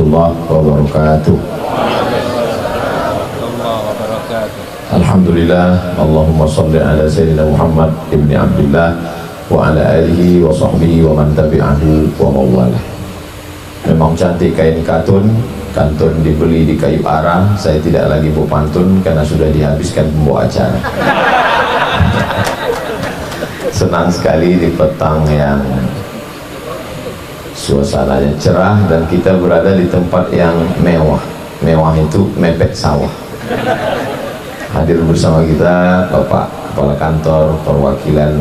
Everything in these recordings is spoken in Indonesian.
warahmatullahi wabarakatuh. Alhamdulillah, Allahumma salli ala Sayyidina Muhammad ibni Abdullah wa ala alihi wa sahbihi wa man tabi'ahu wa mawalah. Memang cantik kain katun, kantun dibeli di kayu arah. Saya tidak lagi bawa pantun karena sudah dihabiskan pembawa acara. Senang sekali di petang yang suasananya cerah dan kita berada di tempat yang mewah. Mewah itu mepet sawah. Hadir bersama kita Bapak Kepala Kantor Perwakilan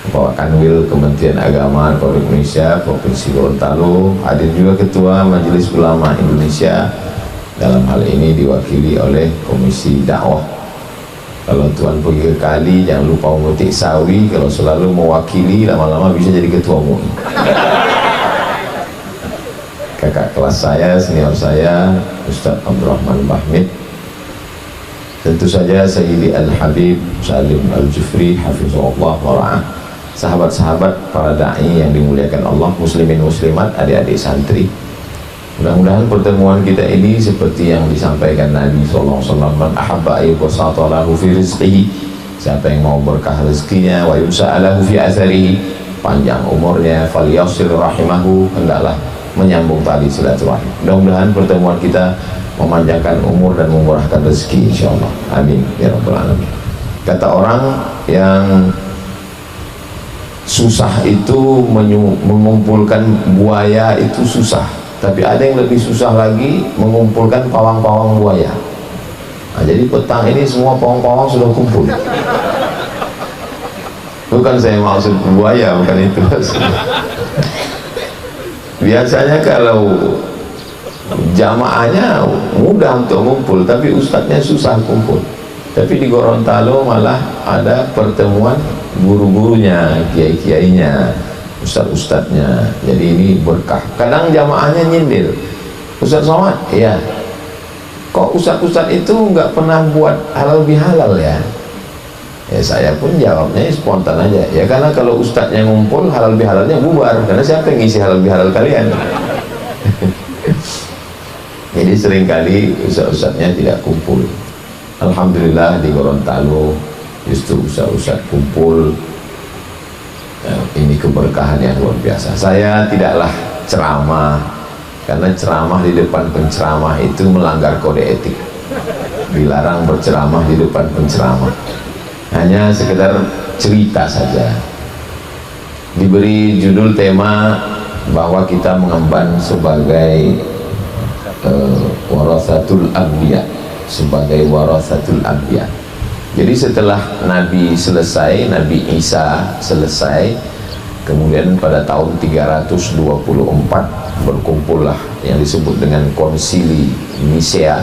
Kepala Kanwil Kementerian Agama Republik Indonesia Provinsi Gorontalo. Hadir juga Ketua Majelis Ulama Indonesia, dalam hal ini diwakili oleh Komisi Dakwah. Kalau Tuan pergi ke kali, jangan lupa memetik sawi. Kalau selalu mewakili, lama-lama bisa jadi Ketua MUI. Kakak kelas saya, senior saya, Ustadz Abdurrahman Bahmid. Tentu saja Sayyidi Al-Habib Salim Al-Jufri Hafizullah Wara'ah. Sahabat-sahabat para da'i yang dimuliakan Allah, muslimin muslimat, adik-adik santri. Mudah-mudahan pertemuan kita ini seperti yang disampaikan Nabi SAW, man ahabba ayyubasata lahu fi rizqihi, siapa yang mau berkah rezekinya, wa yusa'alahu fi atharihi, panjang umurnya, falyasir rahimahu, hendaklah menyambung tali silaturahim. Mudah-mudahan pertemuan kita memanjangkan umur dan memurahkan rezeki, insyaallah. Amin ya rabbal alamin. Kata orang yang susah itu mengumpulkan buaya itu susah, tapi ada yang lebih susah lagi mengumpulkan pawang-pawang buaya. Nah, jadi petang ini semua pawang-pawang sudah kumpul. Bukan saya maksud buaya, bukan itu. Biasanya kalau jamaahnya mudah untuk ngumpul, tapi ustadznya susah kumpul. Tapi di Gorontalo malah ada pertemuan guru-gurunya, kiai-kiainya, ustadz-ustadznya. Jadi ini berkah. Kadang jamaahnya nyindir, Ustadz Somad, iya, kok ustadz-ustadz itu nggak pernah buat halal bihalal ya? Ya saya pun jawabnya spontan aja, ya karena kalau ustadznya ngumpul, halal bihalalnya bubar, karena siapa yang ngisi halal bihalal kalian? Jadi seringkali ustadz-ustadznya tidak kumpul. Alhamdulillah di Gorontalo justru ustadz-ustadz kumpul. Ini keberkahan yang luar biasa. Saya tidaklah ceramah, karena ceramah di depan penceramah itu melanggar kode etik. Dilarang berceramah di depan penceramah. Hanya sekedar cerita saja. Diberi judul tema bahwa kita mengemban sebagai warasatul anbiya, sebagai warasatul anbiya. Jadi setelah Nabi selesai, Nabi Isa selesai, kemudian pada tahun 324 berkumpullah yang disebut dengan Konsili Nisea,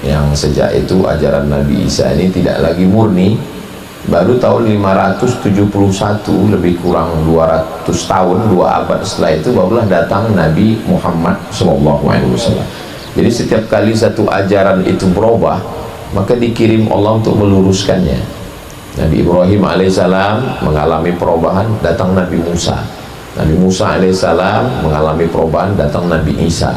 yang sejak itu ajaran Nabi Isa ini tidak lagi murni. Baru tahun 571, lebih kurang 200 tahun, 2 abad setelah itu, barulah datang Nabi Muhammad SAW. Jadi setiap kali satu ajaran itu berubah, maka dikirim Allah untuk meluruskannya. Nabi Ibrahim alaihissalam mengalami perubahan, datang Nabi Musa. Nabi Musa alaihissalam mengalami perubahan, datang Nabi Isa.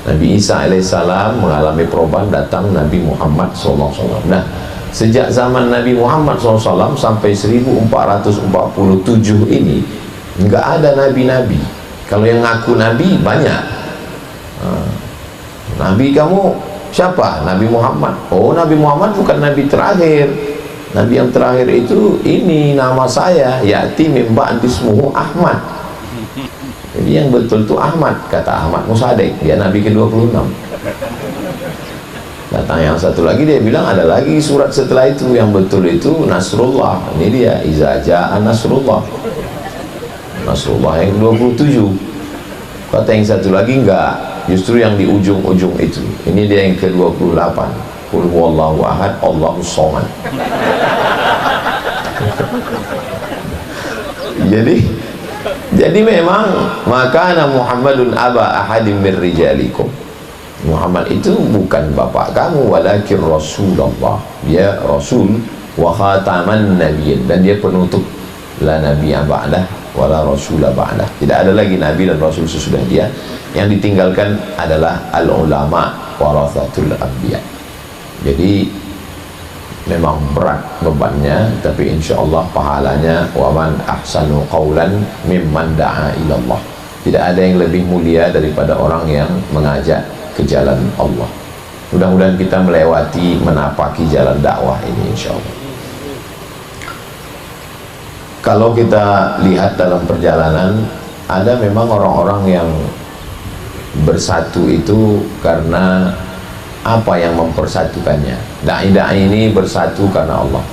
Nabi Isa alaihissalam mengalami perubahan, datang Nabi Muhammad SAW. Nah, sejak zaman Nabi Muhammad SAW sampai 1447 ini nggak ada nabi-nabi. Kalau yang ngaku nabi banyak. Nabi kamu siapa? Nabi Muhammad. Oh, Nabi Muhammad bukan nabi terakhir. Nabi yang terakhir itu ini nama saya, ya'ti min ba'di ismuhu Ahmad. Jadi yang betul itu Ahmad, kata Ahmad Musaddiq, dia Nabi ke-26. Datang yang satu lagi, dia bilang ada lagi surat setelah itu, yang betul itu Nasrullah. Ini dia, Iza Ja'a Nasrullah. Nasrullah yang ke-27. Kata yang satu lagi enggak, justru yang di ujung-ujung itu. Ini dia yang ke-28. Qul huwallahu ahad, Allahus somad. Jadi memang maka Muhammadun aba ahadim min rijalikum. Muhammad itu bukan bapak kamu, walakin Rasulullah. Dia Rasul wa khataman nabiyyin, dan dia penutup la nabiy ba'dah wala rasula ba'dah. Tidak ada lagi nabi dan rasul sesudah dia. Yang ditinggalkan adalah al ulama warathatul anbiya. Jadi memang berat bebannya, tapi insyaallah pahalanya waman ahsanu qaulan mimman da'a ilallah. Tidak ada yang lebih mulia daripada orang yang mengajak ke jalan Allah. Mudah-mudahan kita melewati, menapaki jalan dakwah ini insyaallah. Kalau kita lihat dalam perjalanan, ada memang orang-orang yang bersatu itu karena apa yang mempersatukannya. Dai-dai ini bersatu karena Allah.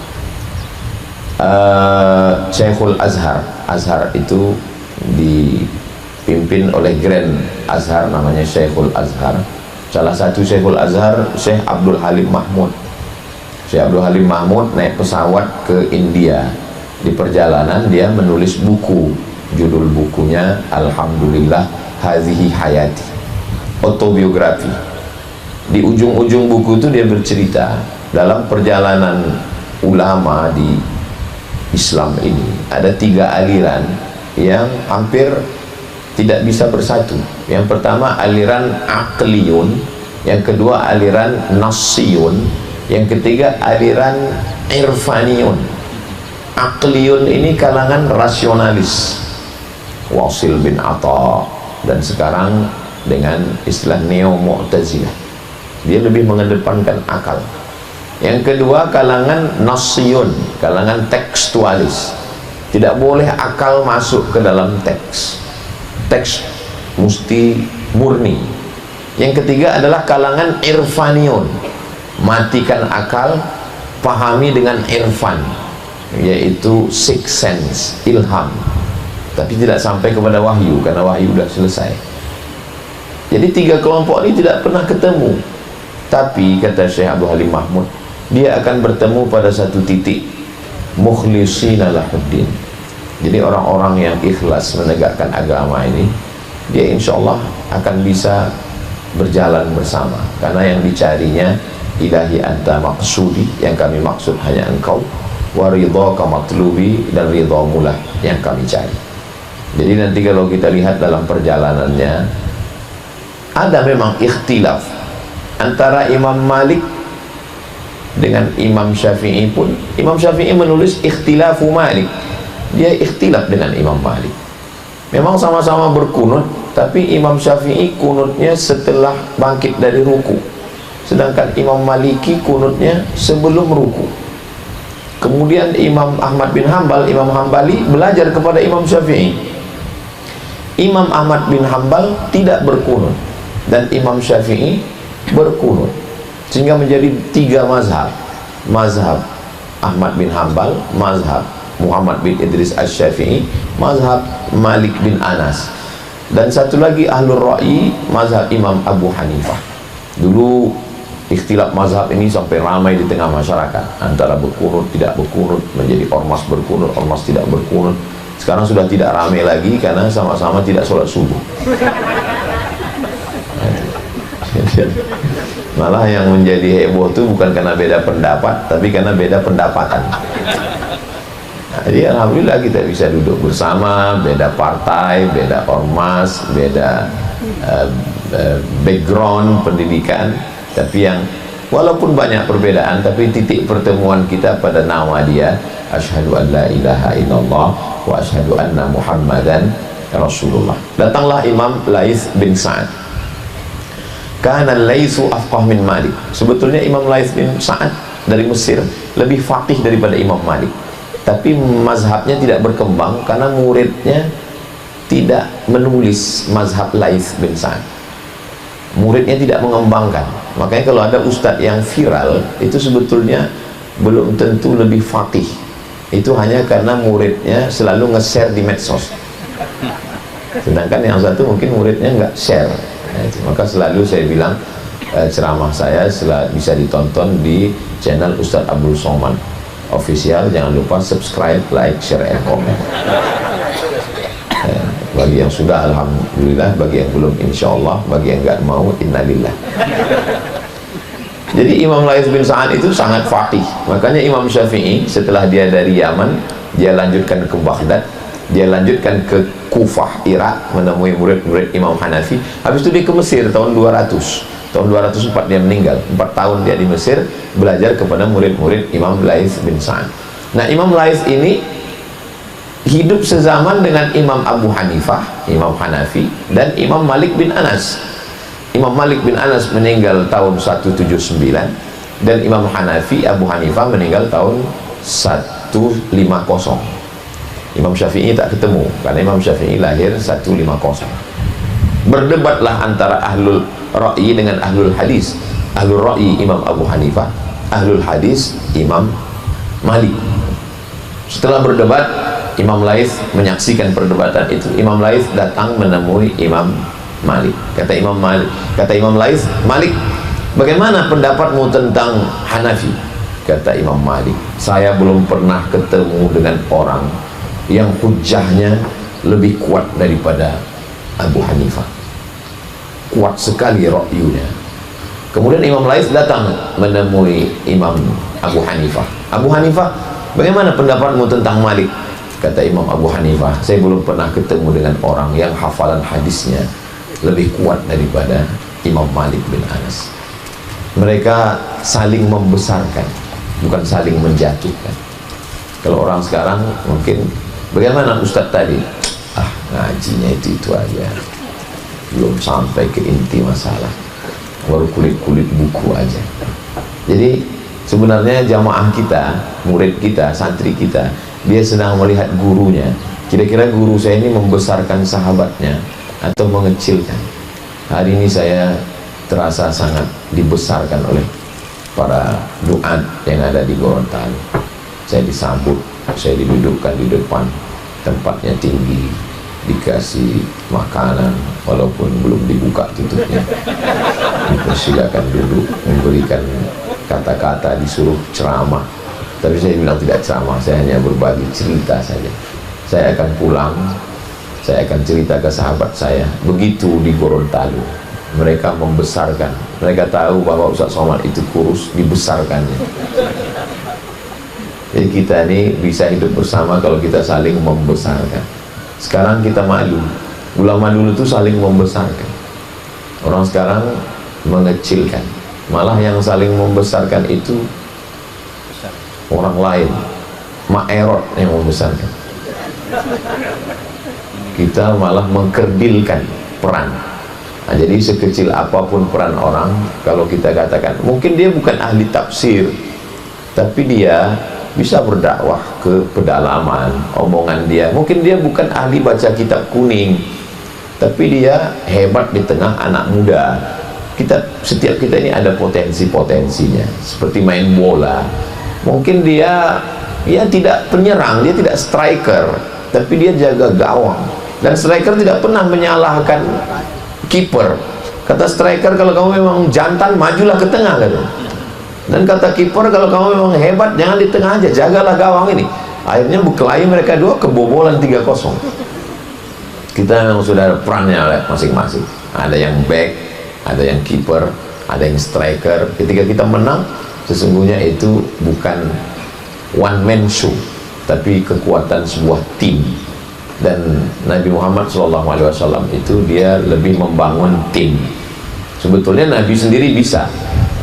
Syekhul Azhar, Azhar itu dipimpin oleh Grand Azhar, namanya Syekhul Azhar. Salah satu Syekhul Azhar, Syekh Abdul Halim Mahmud. Syekh Abdul Halim Mahmud naik pesawat ke India. Di perjalanan dia menulis buku, judul bukunya Alhamdulillah Hazihi Hayati, autobiografi. Di ujung-ujung buku itu dia bercerita dalam perjalanan ulama di Islam ini ada 3 aliran yang hampir tidak bisa bersatu. Yang pertama aliran aqliyun, yang kedua aliran nassiyun, yang ketiga aliran irfaniyun. Aqliyun ini kalangan rasionalis, Wasil bin Atta, dan sekarang dengan istilah neo-mu'tazilah, dia lebih mengedepankan akal. Yang kedua kalangan nassiyun, kalangan tekstualis, tidak boleh akal masuk ke dalam teks, teks mesti murni. Yang ketiga adalah kalangan irfaniyun, matikan akal, pahami dengan irfan, yaitu sixth sense, ilham, tapi tidak sampai kepada wahyu karena wahyu sudah selesai. Jadi 3 kelompok ini tidak pernah ketemu, tapi kata Syekh Abdul Halim Mahmud, dia akan bertemu pada satu titik, mukhlishina lahuddin. Jadi orang-orang yang ikhlas menegakkan agama ini, dia insya Allah akan bisa berjalan bersama, karena yang dicarinya ilahi anta maqsudi, yang kami maksud hanya engkau, wa ridhaka matlubi, dan ridhamu lah yang kami cari. Jadi nanti kalau kita lihat dalam perjalanannya ada memang ikhtilaf antara Imam Malik dengan Imam Syafi'i pun. Imam Syafi'i menulis ikhtilafu Malik, dia ikhtilaf dengan Imam Malik. Memang sama-sama berkunut, tapi Imam Syafi'i kunutnya setelah bangkit dari ruku, sedangkan Imam Maliki kunutnya sebelum ruku. Kemudian Imam Ahmad bin Hambal, Imam Hambali belajar kepada Imam Syafi'i. Imam Ahmad bin Hambal tidak berkunut dan Imam Syafi'i berkunut, sehingga menjadi 3 mazhab. Mazhab Ahmad bin Hambal, mazhab Muhammad bin Idris Asy-Syafi'i, mazhab Malik bin Anas, dan satu lagi ahlur ra'i, mazhab Imam Abu Hanifah. Dulu ikhtilaf mazhab ini sampai ramai di tengah masyarakat, antara berkunut, tidak berkunut, menjadi ormas berkunut, ormas tidak berkunut. Sekarang sudah tidak ramai lagi karena sama-sama tidak sholat subuh. Malah yang menjadi heboh itu bukan karena beda pendapat, tapi karena beda pendapatan. Jadi alhamdulillah kita bisa duduk bersama, beda partai, beda ormas, beda background pendidikan, tapi yang walaupun banyak perbedaan, tapi titik pertemuan kita pada nama dia, asyhadu an la ilaha illallah wa asyhadu anna muhammadan rasulullah. Datanglah Imam Laits bin Sa'ad. Kana Laitsu afqah min Malik. Sebetulnya Imam Laits bin Sa'ad dari Mesir lebih faqih daripada Imam Malik, tapi mazhabnya tidak berkembang karena muridnya tidak menulis mazhab Laits bin Sa'ad. Muridnya tidak mengembangkan. Makanya kalau ada ustadz yang viral, itu sebetulnya belum tentu lebih faqih. Itu hanya karena muridnya selalu nge-share di medsos, sedangkan yang satu mungkin muridnya nggak share. Nah, maka selalu saya bilang ceramah saya bisa ditonton di channel Ustadz Abdul Somad official. Jangan lupa subscribe, like, share, and comment. Bagi yang sudah alhamdulillah, bagi yang belum insyaallah, bagi yang nggak mau innalillah. Jadi Imam Laits bin Sa'ad itu sangat faqih. Makanya Imam Syafi'i setelah dia dari Yaman, dia lanjutkan ke Baghdad, Dia lanjutkan ke Kufah, Irak, menemui murid-murid Imam Hanafi. Habis itu dia ke Mesir tahun 200. Tahun 204 dia meninggal. 4 tahun dia di Mesir belajar kepada murid-murid Imam Laits bin Sa'ad. Nah, Imam Laits ini hidup sezaman dengan Imam Abu Hanifah, Imam Hanafi, dan Imam Malik bin Anas. Imam Malik bin Anas meninggal tahun 179, dan Imam Hanafi, Abu Hanifah, meninggal tahun 150. Imam Syafi'i tak ketemu karena Imam Syafi'i lahir 150. Berdebatlah antara ahlul ra'yi dengan ahlul hadis. Ahlul ra'yi Imam Abu Hanifah, ahlul hadis Imam Malik. Setelah berdebat, Imam Laits menyaksikan perdebatan itu. Imam Laits datang menemui Imam Malik. Kata Imam Laits, "Malik, bagaimana pendapatmu tentang Hanafi?" Kata Imam Malik, "Saya belum pernah ketemu dengan orang yang hujahnya lebih kuat daripada Abu Hanifah. Kuat sekali ra'yunya." Kemudian Imam Laits datang menemui Imam Abu Hanifah. "Abu Hanifah, bagaimana pendapatmu tentang Malik?" Kata Imam Abu Hanifah, "Saya belum pernah ketemu dengan orang yang hafalan hadisnya lebih kuat daripada Imam Malik bin Anas." Mereka saling membesarkan, bukan saling menjatuhkan. Kalau orang sekarang mungkin, "Bagaimana Ustadz tadi?" Ngajinya itu aja, belum sampai ke inti masalah, baru kulit-kulit buku aja. Jadi sebenarnya jamaah kita, murid kita, santri kita, dia sedang melihat gurunya. Kira-kira guru saya ini membesarkan sahabatnya atau mengecilkan? Hari ini saya terasa sangat dibesarkan oleh para duat yang ada di Gorontalo. Saya disambut, saya didudukkan di depan, tempatnya tinggi, dikasih makanan walaupun belum dibuka tutupnya, dipersilakan duduk, memberikan kata-kata, disuruh ceramah. Tapi saya bilang tidak ceramah, saya hanya berbagi cerita saja. Saya akan pulang, saya akan cerita ke sahabat saya. Begitu di Gorontalo, mereka membesarkan. Mereka tahu bahwa Ustaz Somad itu kurus, dibesarkannya. Jadi kita ini bisa hidup bersama kalau kita saling membesarkan. Sekarang kita malu. Ulama dulu itu saling membesarkan. Orang sekarang mengecilkan. Malah yang saling membesarkan itu orang lain, ma'erot yang membesarkan. Kita malah mengkerdilkan peran. Nah, jadi sekecil apapun peran orang, kalau kita katakan, mungkin dia bukan ahli tafsir, tapi dia bisa berdakwah ke pedalaman. Omongan dia, mungkin dia bukan ahli baca kitab kuning, tapi dia hebat di tengah anak muda. Setiap kita ini ada potensinya, seperti main bola. Mungkin dia tidak penyerang, dia tidak striker, tapi dia jaga gawang. Dan striker tidak pernah menyalahkan kiper. Kata striker, kalau kamu memang jantan, majulah ke tengah, katanya. Dan kata kiper, kalau kamu memang hebat, jangan di tengah aja, jagalah gawang ini. Akhirnya berkelahi mereka dua, kebobolan 3-0. Kita memang sudah ada perannya masing-masing. Ada yang back, ada yang kiper, ada yang striker. Ketika kita menang, sesungguhnya itu bukan one man show, tapi kekuatan sebuah tim. Dan Nabi Muhammad SAW itu dia lebih membangun tim. Sebetulnya Nabi sendiri bisa,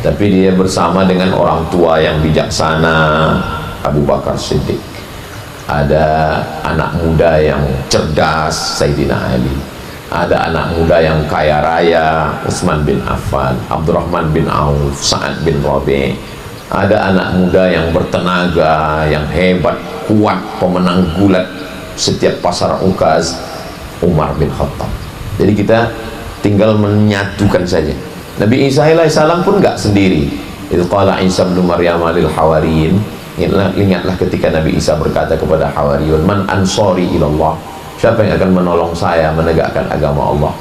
tapi dia bersama dengan orang tua yang bijaksana, Abu Bakar Siddiq. Ada anak muda yang cerdas, Sayyidina Ali. Ada anak muda yang kaya raya, Utsman bin Affan, Abdurrahman bin Auf, Sa'ad bin Rabi'. Ada anak muda yang bertenaga, yang hebat, kuat, pemenang gulat setiap pasar ukaz, Umar bin Khattab. Jadi kita tinggal menyatukan saja. Nabi Isa alaihissalam pun enggak sendiri. Itu qala Isa bin Maryam lil hawariyin. Ingatlah ketika Nabi Isa berkata kepada Hawariyun, "Man ansori ilallah?" Siapa yang akan menolong saya menegakkan agama Allah?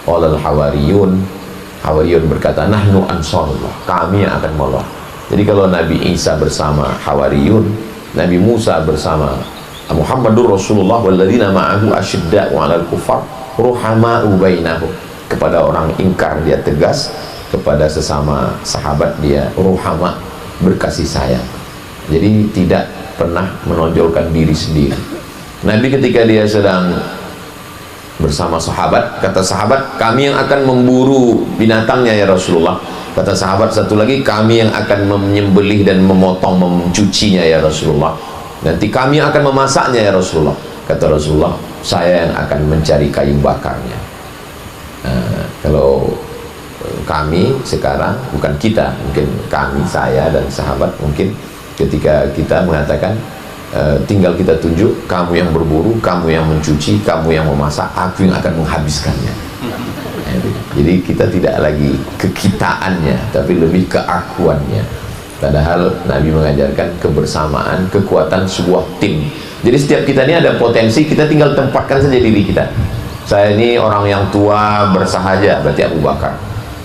Qala al hawariyun. Hawariyun berkata, "Nahnu ansarullah." Kami yang akan menolong. Jadi kalau Nabi Isa bersama Hawariyun, Nabi Musa bersama Muhammadur Rasulullah walladzina ma'ahu asyidda'u 'alal kuffar ruhama'u bainahum. Kepada orang ingkar dia tegas, kepada sesama sahabat dia ruhama, berkasih sayang. Jadi tidak pernah menonjolkan diri sendiri. Nabi ketika dia sedang bersama sahabat, kata sahabat, kami yang akan memburu binatangnya ya Rasulullah. Kata sahabat satu lagi, kami yang akan menyembelih dan memotong, mencucinya ya Rasulullah. Nanti kami yang akan memasaknya ya Rasulullah. Kata Rasulullah, saya yang akan mencari kayu bakarnya. Kalau kami sekarang, bukan kita, mungkin kami, saya dan sahabat, mungkin ketika kita mengatakan, tinggal kita tunjuk, kamu yang berburu, kamu yang mencuci, kamu yang memasak, aku yang akan menghabiskannya. Jadi kita tidak lagi kekitaannya, tapi lebih keakuannya. Padahal Nabi mengajarkan kebersamaan, kekuatan sebuah tim. Jadi setiap kita ini ada potensi, kita tinggal tempatkan saja diri kita. Saya ini orang yang tua bersahaja, berarti Abu Bakar.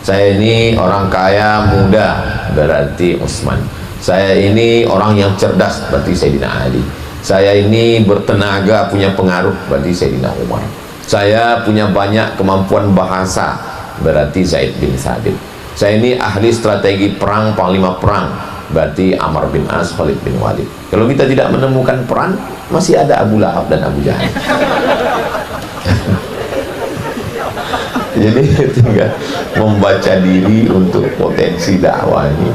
Saya ini orang kaya muda, berarti Utsman. Saya ini orang yang cerdas, berarti Sayyidina Ali. Saya ini bertenaga, punya pengaruh, berarti Sayyidina Umar. Saya punya banyak kemampuan bahasa, berarti Zaid bin Thabit. Saya ini ahli strategi perang, panglima perang, berarti Amr bin As, Khalid bin Walid. Kalau kita tidak menemukan peran, masih ada Abu Lahab dan Abu Jahal. Jadi tinggal membaca diri untuk potensi dakwah ini.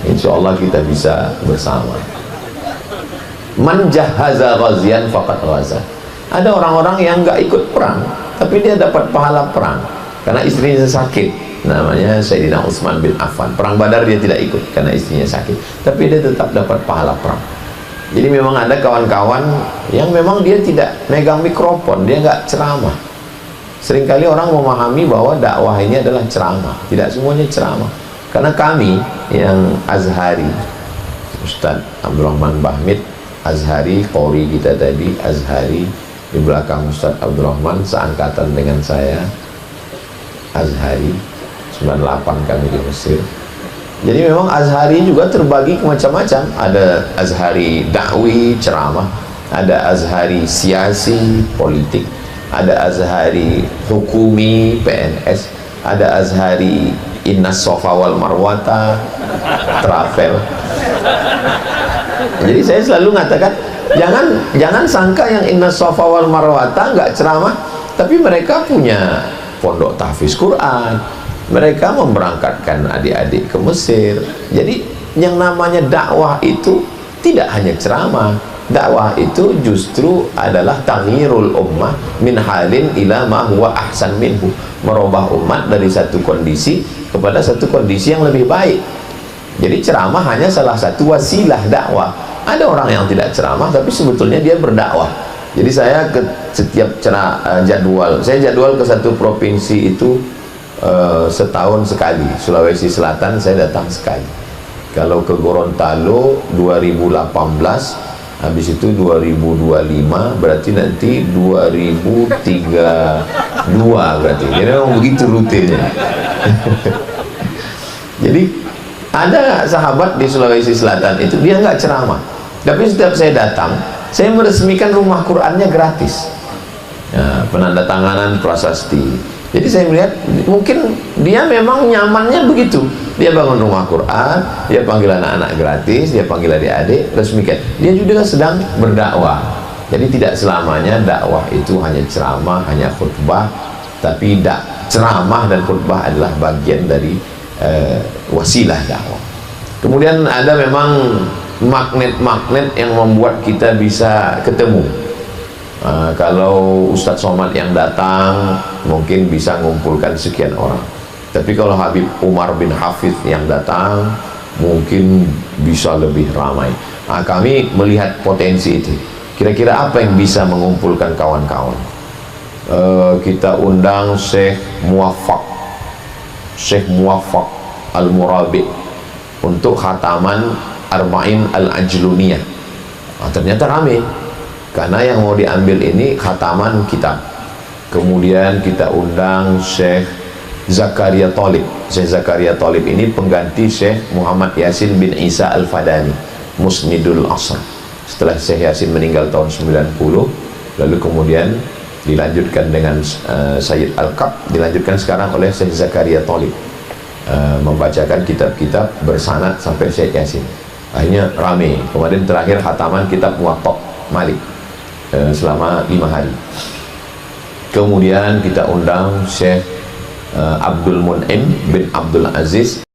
Insya Allah kita bisa bersama. Man jahaza ghazian faqad ghaza. Ada orang-orang yang nggak ikut perang, tapi dia dapat pahala perang karena istrinya sakit. Namanya Sayyidina Utsman bin Affan. Perang Badar dia tidak ikut karena istrinya sakit, tapi dia tetap dapat pahala perang. Jadi memang ada kawan-kawan yang memang dia tidak megang mikrofon, dia nggak ceramah. Seringkali orang memahami bahwa dakwah ini adalah ceramah. Tidak semuanya ceramah. Karena kami yang Azhari, Ustadz Abdurrahman Bahmid Azhari, Qori kita tadi Azhari, di belakang Ustadz Abdurrahman seangkatan dengan saya, Azhari 98 kami di Mesir. Jadi memang Azhari juga terbagi ke macam-macam. Ada Azhari dakwi, ceramah, ada Azhari siasi, politik, ada Azhari hukumi, PNS, ada Azhari Innas Sofa wal Marwata, travel. Jadi saya selalu mengatakan, jangan sangka yang Innas Sofa wal Marwata nggak ceramah, tapi mereka punya pondok tahfiz Quran, mereka memberangkatkan adik-adik ke Mesir. Jadi yang namanya dakwah itu tidak hanya ceramah. Dakwah itu justru adalah taghyirul ummah min halin ila ma huwa ahsan minhu, merubah umat dari satu kondisi kepada satu kondisi yang lebih baik. Jadi ceramah hanya salah satu wasilah dakwah. Ada orang yang tidak ceramah tapi sebetulnya dia berdakwah. Jadi saya ke setiap jadwal ke satu provinsi itu setahun sekali. Sulawesi Selatan saya datang sekali. Kalau ke Gorontalo 2018, habis itu 2025, berarti nanti 2032 berarti. Jadi memang begitu rutinnya. Jadi ada sahabat di Sulawesi Selatan itu dia nggak ceramah, tapi setiap saya datang, saya meresmikan rumah Qurannya gratis. Nah, penandatanganan prasasti. Jadi saya melihat mungkin dia memang nyamannya begitu. Dia bangun rumah Quran, dia panggil anak-anak gratis, dia panggil adik-adik, resmikan. Dia juga sedang berdakwah. Jadi tidak selamanya dakwah itu hanya ceramah, hanya khutbah, tapi ceramah dan khutbah adalah bagian dari wasilah dakwah. Kemudian ada memang magnet-magnet yang membuat kita bisa ketemu. Kalau Ustadz Somad yang datang mungkin bisa mengumpulkan sekian orang, tapi kalau Habib Umar bin Hafiz yang datang mungkin bisa lebih ramai. Kami melihat potensi itu. Kira-kira apa yang bisa mengumpulkan kawan-kawan? Kita undang Syekh Muwaffaq Al-Murabi untuk khataman Arba'in Al-Ajluniyah. Ternyata ramai, karena yang mau diambil ini khataman kitab. Kemudian kita undang Syekh Zakaria Thalib. Syekh Zakaria Thalib ini pengganti Syekh Muhammad Yasin bin Isa Al-Fadani, Musnidul Asr. Setelah Syekh Yasin meninggal tahun 90, lalu kemudian dilanjutkan dengan Sayyid Al-Qab, dilanjutkan sekarang oleh Syekh Zakaria Thalib, membacakan kitab-kitab bersanad sampai Syekh Yasin. Akhirnya rame. Kemudian terakhir khataman kitab Muwatta Malik. selama 5 hari. Kemudian kita undang Syekh Abdul Mun'im bin Abdul Aziz